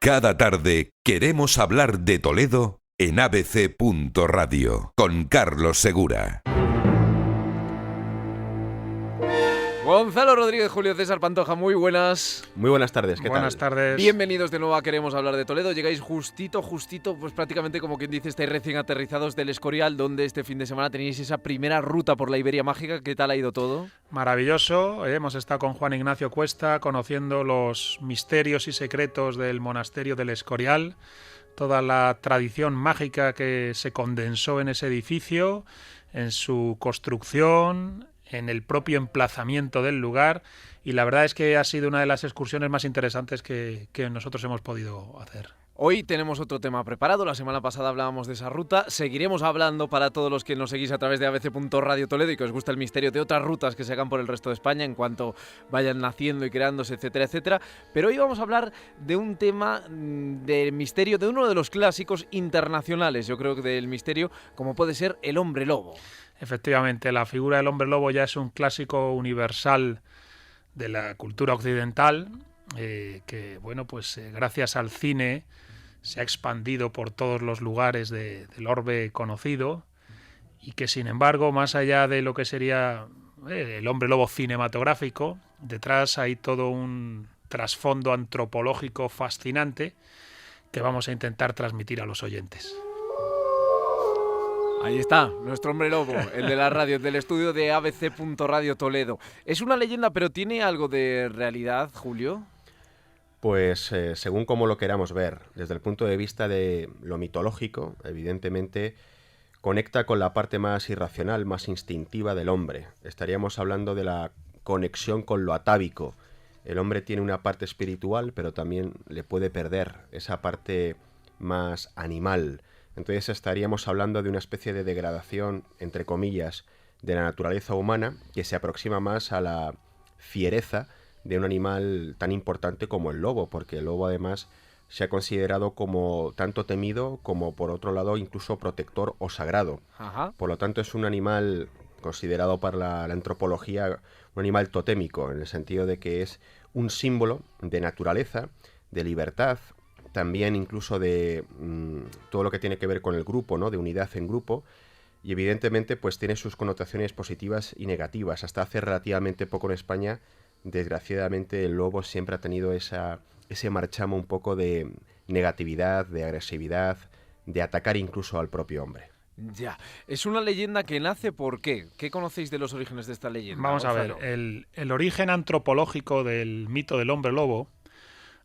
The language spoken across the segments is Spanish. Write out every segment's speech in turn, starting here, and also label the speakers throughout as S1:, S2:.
S1: Cada tarde queremos hablar de Toledo en abc.radio con Carlos Segura.
S2: Gonzalo Rodríguez, Julio César Pantoja, muy buenas.
S3: Muy buenas tardes, ¿qué tal?
S4: Buenas tardes.
S2: Bienvenidos de nuevo a Queremos Hablar de Toledo. Llegáis justito, pues prácticamente como quien dice, estáis recién aterrizados del Escorial, donde este fin de semana tenéis esa primera ruta por la Iberia Mágica. ¿Qué tal ha ido todo?
S4: Maravilloso. Hemos estado con Juan Ignacio Cuesta conociendo los misterios y secretos del monasterio del Escorial, toda la tradición mágica que se condensó en ese edificio, en su construcción, en el propio emplazamiento del lugar, y la verdad es que ha sido una de las excursiones más interesantes que nosotros hemos podido hacer.
S2: Hoy tenemos otro tema preparado. La semana pasada hablábamos de esa ruta. Seguiremos hablando para todos los que nos seguís a través de abc.radio Toledo y que os gusta el misterio de otras rutas que se hagan por el resto de España en cuanto vayan naciendo y creándose, etcétera, etcétera. Pero hoy vamos a hablar de un tema de misterio, de uno de los clásicos internacionales, yo creo que del misterio, como puede ser el hombre lobo.
S4: Efectivamente, la figura del hombre lobo ya es un clásico universal de la cultura occidental, que bueno, pues gracias al cine se ha expandido por todos los lugares del orbe conocido, y que sin embargo, más allá de lo que sería el hombre lobo cinematográfico, detrás hay todo un trasfondo antropológico fascinante que vamos a intentar transmitir a los oyentes.
S2: Ahí está, nuestro hombre lobo, el de la radio, del estudio de abc.radio Toledo. Es una leyenda, pero ¿tiene algo de realidad, Julio?
S3: Pues según como lo queramos ver, desde el punto de vista de lo mitológico, evidentemente conecta con la parte más irracional, más instintiva del hombre. Estaríamos hablando de la conexión con lo atávico. El hombre tiene una parte espiritual, pero también le puede perder esa parte más animal. Entonces estaríamos hablando de una especie de degradación, entre comillas, de la naturaleza humana que se aproxima más a la fiereza de un animal tan importante como el lobo, porque el lobo además se ha considerado como tanto temido como por otro lado incluso protector o sagrado.
S2: Ajá.
S3: Por lo tanto es un animal considerado para la antropología un animal totémico, en el sentido de que es un símbolo de naturaleza, de libertad, también incluso de todo lo que tiene que ver con el grupo, ¿no? De unidad en grupo, y evidentemente pues tiene sus connotaciones positivas y negativas. Hasta hace relativamente poco en España, desgraciadamente, el lobo siempre ha tenido ese marchamo un poco de negatividad, de agresividad, de atacar incluso al propio hombre.
S2: Ya, es una leyenda que nace ¿por qué? ¿Qué conocéis de los orígenes de esta leyenda?
S4: Vamos a ver, el origen antropológico del mito del hombre lobo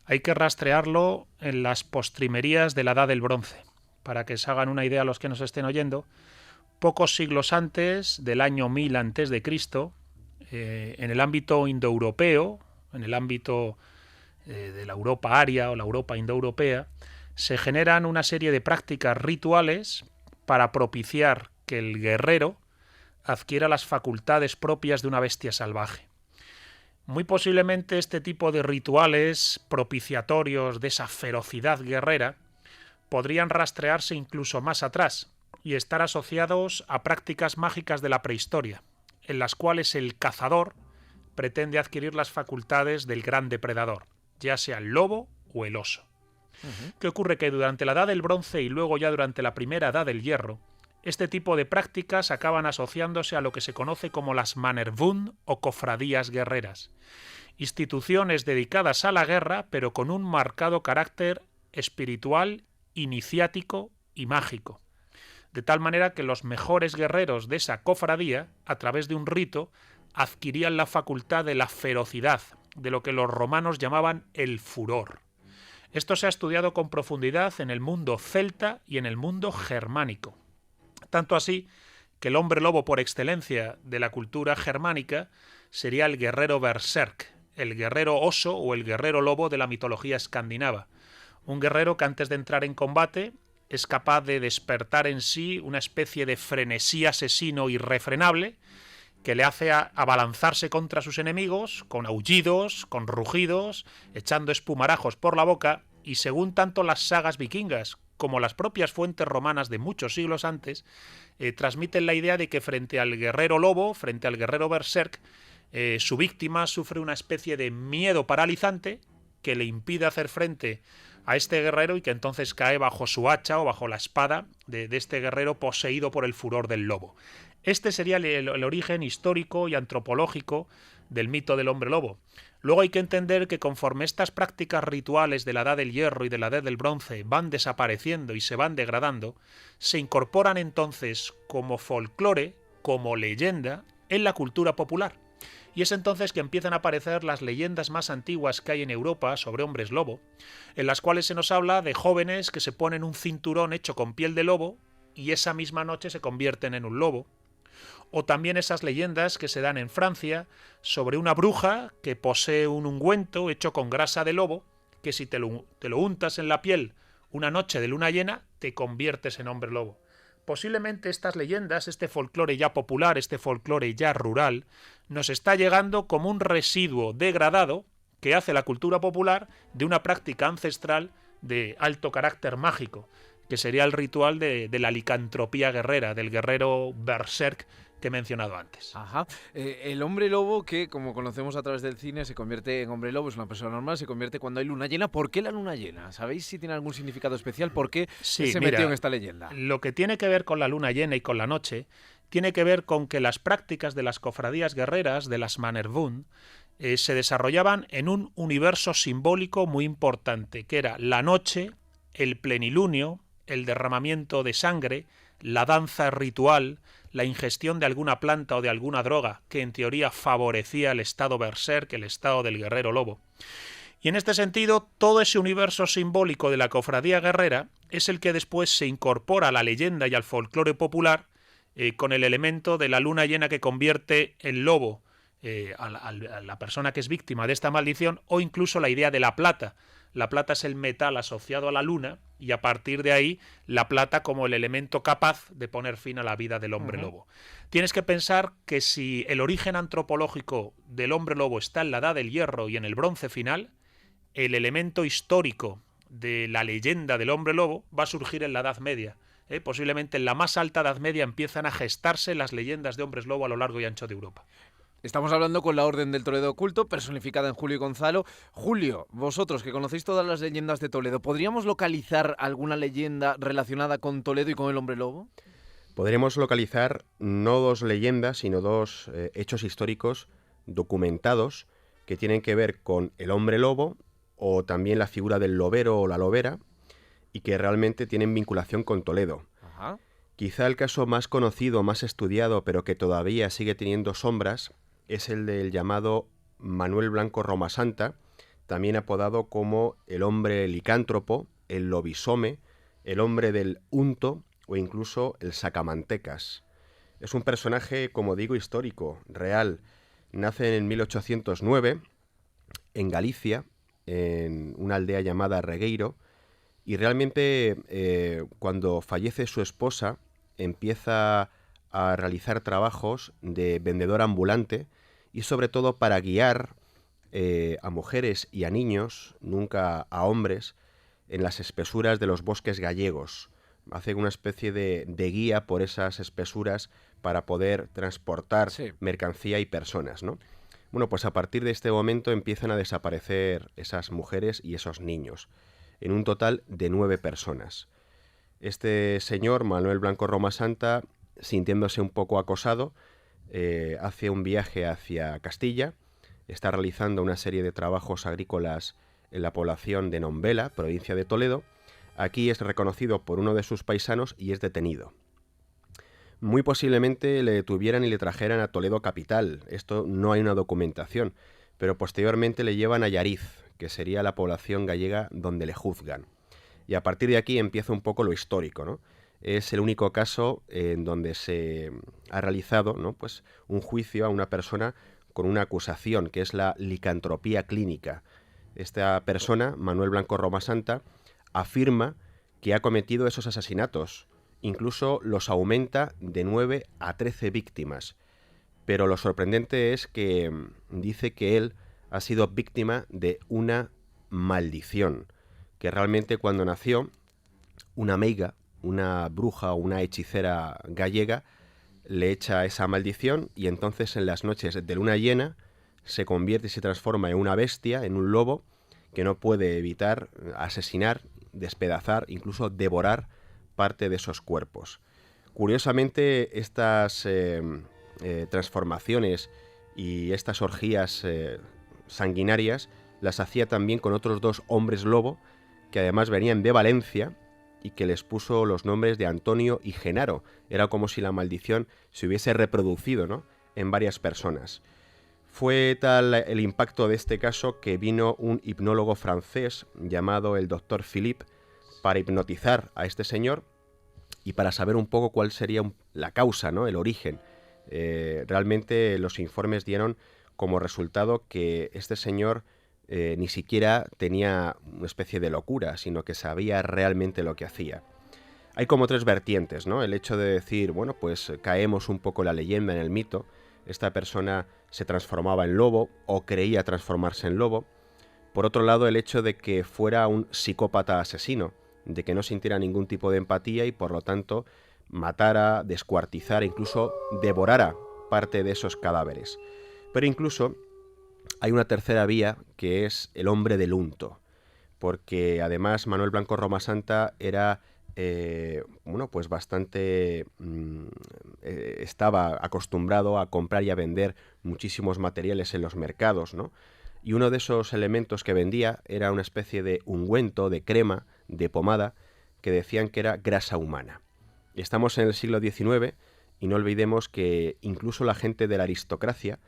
S4: hay que rastrearlo en las postrimerías de la Edad del Bronce. Para que se hagan una idea los que nos estén oyendo, pocos siglos antes del año 1000 a.C., en el ámbito indoeuropeo, en el ámbito de la Europa aria o la Europa indoeuropea, se generan una serie de prácticas rituales para propiciar que el guerrero adquiera las facultades propias de una bestia salvaje. Muy posiblemente este tipo de rituales propiciatorios de esa ferocidad guerrera podrían rastrearse incluso más atrás y estar asociados a prácticas mágicas de la prehistoria, en las cuales el cazador pretende adquirir las facultades del gran depredador, ya sea el lobo o el oso. ¿Qué ocurre? Que durante la Edad del Bronce y luego ya durante la primera Edad del Hierro, este tipo de prácticas acaban asociándose a lo que se conoce como las Mannerbund o cofradías guerreras, instituciones dedicadas a la guerra pero con un marcado carácter espiritual, iniciático y mágico, de tal manera que los mejores guerreros de esa cofradía, a través de un rito, adquirían la facultad de la ferocidad, de lo que los romanos llamaban el furor. Esto se ha estudiado con profundidad en el mundo celta y en el mundo germánico. Tanto así que el hombre lobo por excelencia de la cultura germánica sería el guerrero berserk, el guerrero oso o el guerrero lobo de la mitología escandinava. Un guerrero que antes de entrar en combate es capaz de despertar en sí una especie de frenesí asesino irrefrenable que le hace abalanzarse contra sus enemigos con aullidos, con rugidos, echando espumarajos por la boca, y según tanto las sagas vikingas como las propias fuentes romanas de muchos siglos antes, transmiten la idea de que frente al guerrero lobo, frente al guerrero berserk, su víctima sufre una especie de miedo paralizante que le impide hacer frente a este guerrero y que entonces cae bajo su hacha o bajo la espada de este guerrero poseído por el furor del lobo. Este sería el origen histórico y antropológico del mito del hombre lobo. Luego hay que entender que conforme estas prácticas rituales de la Edad del Hierro y de la Edad del Bronce van desapareciendo y se van degradando, se incorporan entonces como folclore, como leyenda, en la cultura popular. Y es entonces que empiezan a aparecer las leyendas más antiguas que hay en Europa sobre hombres lobo, en las cuales se nos habla de jóvenes que se ponen un cinturón hecho con piel de lobo y esa misma noche se convierten en un lobo. O también esas leyendas que se dan en Francia sobre una bruja que posee un ungüento hecho con grasa de lobo, que si te lo untas en la piel una noche de luna llena, te conviertes en hombre lobo. Posiblemente estas leyendas, este folclore ya popular, este folclore ya rural, nos está llegando como un residuo degradado que hace la cultura popular de una práctica ancestral de alto carácter mágico, que sería el ritual de la licantropía guerrera, del guerrero berserk que he mencionado antes.
S2: Ajá. El hombre lobo, que como conocemos a través del cine, se convierte en hombre lobo, es una persona normal, se convierte cuando hay luna llena. ¿Por qué la luna llena? ¿Sabéis si tiene algún significado especial? ¿Por qué se metió en esta leyenda?
S4: Lo que tiene que ver con la luna llena y con la noche tiene que ver con que las prácticas de las cofradías guerreras, de las Mannerbund, se desarrollaban en un universo simbólico muy importante, que era la noche, el plenilunio, el derramamiento de sangre, la danza ritual, la ingestión de alguna planta o de alguna droga que en teoría favorecía el estado berserk, el estado del guerrero lobo. Y en este sentido, todo ese universo simbólico de la cofradía guerrera es el que después se incorpora a la leyenda y al folclore popular con el elemento de la luna llena que convierte en lobo a la persona que es víctima de esta maldición, o incluso la idea de la plata. La plata es el metal asociado a la luna y a partir de ahí la plata como el elemento capaz de poner fin a la vida del hombre lobo. Tienes que pensar que si el origen antropológico del hombre lobo está en la Edad del Hierro y en el Bronce final, el elemento histórico de la leyenda del hombre lobo va a surgir en la Edad Media. Posiblemente en la más alta Edad Media empiezan a gestarse las leyendas de hombres lobo a lo largo y ancho de Europa.
S2: Estamos hablando con la Orden del Toledo Oculto, personificada en Julio Gonzalo. Julio, vosotros que conocéis todas las leyendas de Toledo, ¿podríamos localizar alguna leyenda relacionada con Toledo y con el hombre lobo?
S3: Podremos localizar no dos leyendas, sino dos hechos históricos documentados que tienen que ver con el hombre lobo o también la figura del lobero o la lobera y que realmente tienen vinculación con Toledo.
S2: Ajá.
S3: Quizá el caso más conocido, más estudiado, pero que todavía sigue teniendo sombras, es el del llamado Manuel Blanco Romasanta, también apodado como el hombre licántropo, el lobisome, el hombre del unto o incluso el sacamantecas. Es un personaje, como digo, histórico, real. Nace en 1809 en Galicia, en una aldea llamada Regueiro, y realmente cuando fallece su esposa empieza a realizar trabajos de vendedor ambulante y sobre todo para guiar a mujeres y a niños, nunca a hombres, en las espesuras de los bosques gallegos. Hace una especie de guía por esas espesuras para poder transportar mercancía y personas, ¿no? Bueno, pues a partir de este momento empiezan a desaparecer esas mujeres y esos niños, en un total de 9 personas. Este señor, Manuel Blanco Romasanta, sintiéndose un poco acosado, hace un viaje hacia Castilla, está realizando una serie de trabajos agrícolas en la población de Nombela, provincia de Toledo. Aquí es reconocido por uno de sus paisanos y es detenido. Muy posiblemente le detuvieran y le trajeran a Toledo capital. Esto no hay una documentación, pero posteriormente le llevan a Llariz, que sería la población gallega donde le juzgan. Y a partir de aquí empieza un poco lo histórico, ¿no? Es el único caso en donde se ha realizado, ¿no?, pues un juicio a una persona con una acusación, que es la licantropía clínica. Esta persona, Manuel Blanco Romasanta, afirma que ha cometido esos asesinatos. Incluso los aumenta de 9 a 13 víctimas. Pero lo sorprendente es que dice que él ha sido víctima de una maldición. Que realmente cuando nació, una meiga, una bruja o una hechicera gallega, le echa esa maldición y entonces en las noches de luna llena se convierte y se transforma en una bestia, en un lobo, que no puede evitar asesinar, despedazar, incluso devorar parte de esos cuerpos. Curiosamente, estas transformaciones y estas orgías sanguinarias las hacía también con otros 2 hombres lobo, que además venían de Valencia y que les puso los nombres de Antonio y Genaro. Era como si la maldición se hubiese reproducido, ¿no?, en varias personas. Fue tal el impacto de este caso que vino un hipnólogo francés llamado el Dr. Philippe para hipnotizar a este señor y para saber un poco cuál sería la causa, ¿no?, el origen. Realmente los informes dieron como resultado que este señor ni siquiera tenía una especie de locura, sino que sabía realmente lo que hacía. Hay como 3 vertientes, ¿no? El hecho de decir, bueno, pues caemos un poco en la leyenda, en el mito. Esta persona se transformaba en lobo o creía transformarse en lobo. Por otro lado, el hecho de que fuera un psicópata asesino, de que no sintiera ningún tipo de empatía y por lo tanto matara, descuartizara, incluso devorara parte de esos cadáveres. Pero incluso hay una tercera vía, que es el hombre del unto, porque además Manuel Blanco Romasanta era pues bastante estaba acostumbrado a comprar y a vender muchísimos materiales en los mercados, ¿no? Y uno de esos elementos que vendía era una especie de ungüento, de crema, de pomada, que decían que era grasa humana. Y estamos en el siglo XIX y no olvidemos que incluso la gente de la aristocracia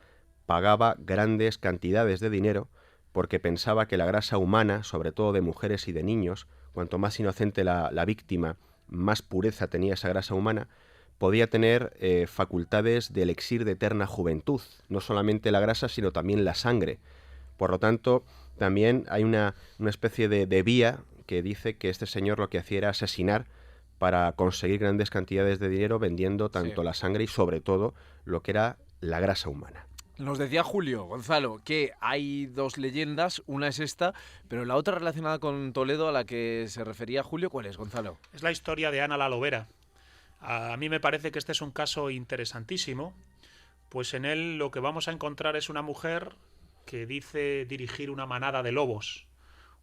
S3: pagaba grandes cantidades de dinero porque pensaba que la grasa humana, sobre todo de mujeres y de niños, cuanto más inocente la víctima, más pureza tenía esa grasa humana, podía tener facultades de elixir de eterna juventud, no solamente la grasa, sino también la sangre. Por lo tanto, también hay una especie de vía que dice que este señor lo que hacía era asesinar para conseguir grandes cantidades de dinero vendiendo tanto la sangre y sobre todo lo que era la grasa humana.
S2: Nos decía Julio, Gonzalo, que hay 2 leyendas, una es esta, pero la otra relacionada con Toledo a la que se refería Julio, ¿cuál es, Gonzalo?
S4: Es la historia de Ana la Lobera. A mí me parece que este es un caso interesantísimo, pues en él lo que vamos a encontrar es una mujer que dice dirigir una manada de lobos.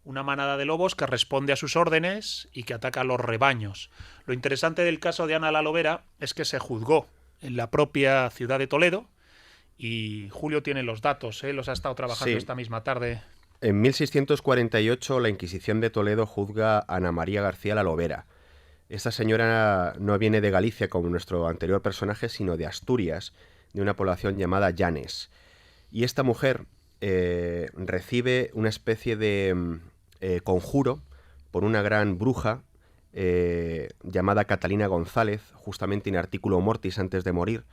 S4: Una manada de lobos que responde a sus órdenes y que ataca a los rebaños. Lo interesante del caso de Ana la Lobera es que se juzgó en la propia ciudad de Toledo, y Julio tiene los datos, los ha estado trabajando esta misma tarde.
S3: En 1648 la Inquisición de Toledo juzga a Ana María García la Lobera. Esta señora no viene de Galicia como nuestro anterior personaje, sino de Asturias, de una población llamada Llanes. Y esta mujer recibe una especie de conjuro por una gran bruja llamada Catalina González, justamente in articulo mortis antes de morir,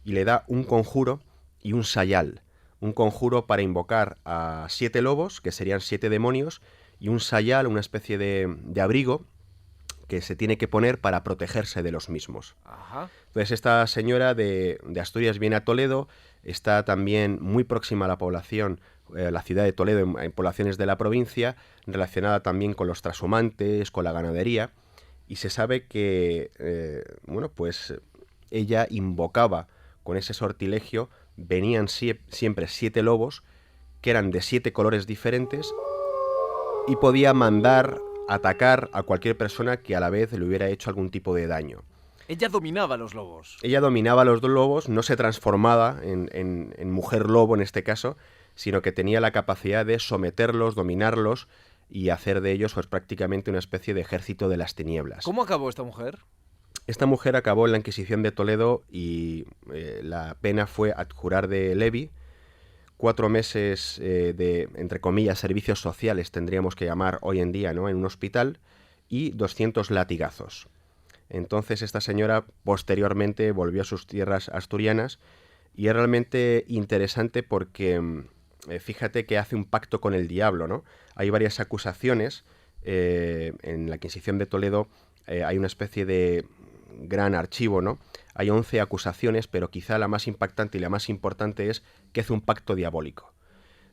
S3: y le da un conjuro y un sayal, un conjuro para invocar a 7 lobos, que serían 7 demonios, y un sayal, una especie de abrigo que se tiene que poner para protegerse de los mismos.
S2: Ajá.
S3: Entonces esta señora de Asturias viene a Toledo, está también muy próxima a la población, la ciudad de Toledo, en poblaciones de la provincia, relacionada también con los trashumantes, con la ganadería, y se sabe que pues ella invocaba con ese sortilegio, venían siempre 7 lobos, que eran de 7 colores diferentes, y podía mandar atacar a cualquier persona que a la vez le hubiera hecho algún tipo de daño.
S2: Ella dominaba a los lobos.
S3: Ella dominaba a los 2 lobos, no se transformaba en mujer lobo en este caso, sino que tenía la capacidad de someterlos, dominarlos y hacer de ellos pues prácticamente una especie de ejército de las tinieblas.
S2: ¿Cómo acabó esta mujer?
S3: Esta mujer acabó en la Inquisición de Toledo y la pena fue adjurar de levi, 4 meses de, entre comillas, servicios sociales, tendríamos que llamar hoy en día, ¿no?, en un hospital, y 200 latigazos. Entonces esta señora posteriormente volvió a sus tierras asturianas y es realmente interesante porque fíjate que hace un pacto con el diablo, ¿no? Hay varias acusaciones, en la Inquisición de Toledo hay una especie de gran archivo, ¿no? Hay 11 acusaciones, pero quizá la más impactante y la más importante es que hace un pacto diabólico.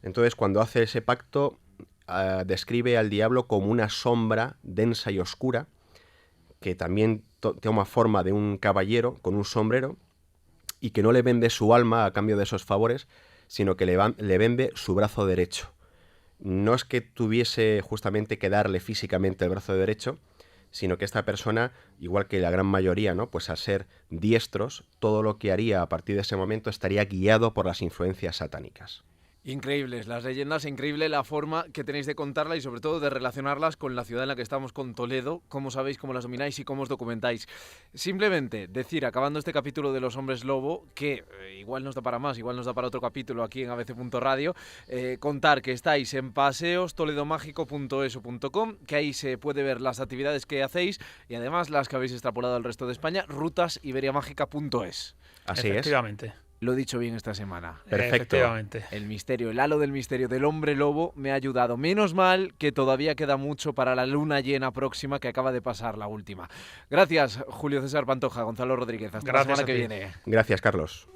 S3: Entonces, cuando hace ese pacto, describe al diablo como una sombra densa y oscura, que también toma forma de un caballero con un sombrero, y que no le vende su alma a cambio de esos favores, sino que le vende su brazo derecho. no es que tuviese justamente que darle físicamente el brazo derecho, sino que esta persona, igual que la gran mayoría, ¿no? Pues al ser diestros, todo lo que haría a partir de ese momento estaría guiado por las influencias satánicas.
S2: Increíbles las leyendas, increíble la forma que tenéis de contarlas y sobre todo de relacionarlas con la ciudad en la que estamos, con Toledo, cómo sabéis, cómo las domináis y cómo os documentáis. Simplemente decir, acabando este capítulo de los hombres lobo, que igual nos da para más, igual nos da para otro capítulo aquí en abc.radio, contar que estáis en paseostoledomágico.eso.com, que ahí se puede ver las actividades que hacéis y además las que habéis extrapolado al resto de España, rutasiberiamágica.es.
S3: Así es.
S4: Efectivamente.
S2: Lo he dicho bien esta semana.
S3: Perfecto.
S4: Efectivamente.
S2: El misterio, el halo del misterio del hombre lobo me ha ayudado. Menos mal que todavía queda mucho para la luna llena próxima que acaba de pasar, la última. Gracias, Julio César Pantoja, Gonzalo Rodríguez. Hasta la
S4: Gracias
S2: semana que
S4: a ti.
S2: viene.
S3: Gracias, Carlos.